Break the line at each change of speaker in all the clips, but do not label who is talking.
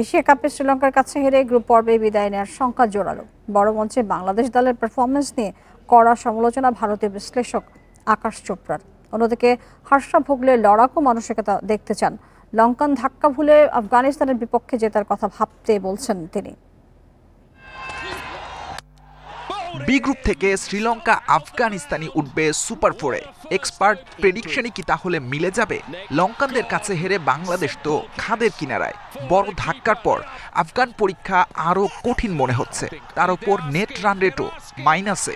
Asia কাপে শ্রীলঙ্কার কাছে হেরে গ্রুপ পর্বে বিদায় নেওয়ার শঙ্কা জোরালো। বড় মঞ্চে বাংলাদেশ দলের পারফরমেন্স নিয়ে কড়া সমালোচনা ভারতীয় বিশ্লেষক আকাশ চোপড়ার। অন্যদিকে হর্ষ ভোগলের লড়াকু মানসিকতা দেখতে চান। লঙ্কান ধাক্কা ভুলে আফগানিস্তানের বিপক্ষে জেতার কথা ভাবতে বলছেন তিনি।
বি গ্রুপ থেকে শ্রীলঙ্কা আফগানিস্তানি উঠবে সুপার ফোরে। এক্সপার্ট প্রেডিকশনই কি তাহলে মিলে যাবে? লঙ্কানদের কাছে হেরে বাংলাদেশ তো খাদের কিনারায়। বড় ধাক্কার পর আফগান পরীক্ষা আরো কঠিন মনে হচ্ছে। তার উপর নেট রান রেটও মাইনাসে।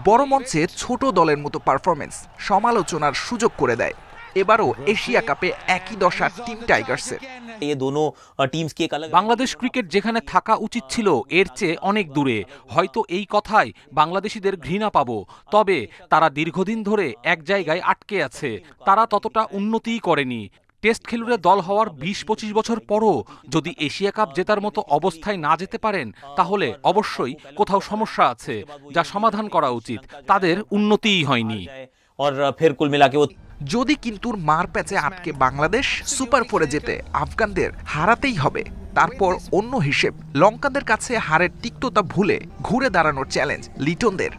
বড় মঞ্চে ছোট দলের মতো পারফরমেন্স সমালোচনার সুযোগ করে দেয়। এবারও এশিয়া কাপে একই দশা টিম টাইগার্সের।
বাংলাদেশ ক্রিকেট যেখানে থাকা উচিত ছিল এর চেয়ে অনেক দূরে। হয়তো এই কথাই বাংলাদেশিদের ঘৃণা পাবো, তবে তারা দীর্ঘদিন ধরে এক জায়গায় আটকে আছে। তারা ততটা উন্নতিই করেনি। টেস্ট খেলুড়ে দল হওয়ার ২০-২৫ বছর পরও যদি এশিয়া কাপ জেতার মতো অবস্থায় না যেতে পারেন, তাহলে অবশ্যই কোথাও সমস্যা আছে, যা সমাধান করা উচিত। তাদের উন্নতিই হয়নি।
যদি কিন্তু মার প্যাচে আটকে বাংলাদেশ, সুপার ফোরে যেতে আফগানদের হারাতেই হবে। তারপর অন্য হিসেব, লঙ্কানদের কাছে হারের তিক্ততা ভুলে ঘুরে দাঁড়ানোর চ্যালেঞ্জ লিটনদের।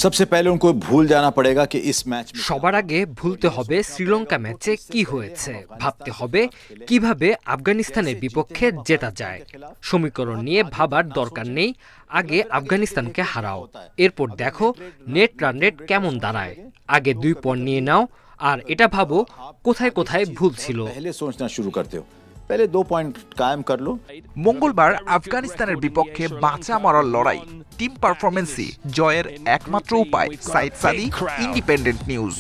सबसे पहले उनको भूल जाना पड़ेगा कि इस मैच में
সবার আগে ভুলতে হবে শ্রীলঙ্কা ম্যাচে কি হয়েছে, ভাবতে হবে কিভাবে আফগানিস্তানের বিপক্ষে জেতা যায়। সমীকরণ নিয়ে ভাবার দরকার নেই, আগে আফগানিস্তানকে হারাও, এরপর দেখো নেট রান রেট কেমন দাঁড়ায়। আগে 2 পয়েন্ট নিয়ে নাও, আর এটা ভাবো কোথায় কোথায় ভুল ছিল।
पहले सोचना शुरू करते हो, पहले 2 पॉइंट कायम कर लो।
মঙ্গলবার আফগানিস্তানের বিপক্ষে বাঁচা মরার লড়াই। টিম পারফরমেন্সই জয়ের একমাত্র উপায়। সাইদ সাদি, ইন্ডিপেন্ডেন্ট নিউজ।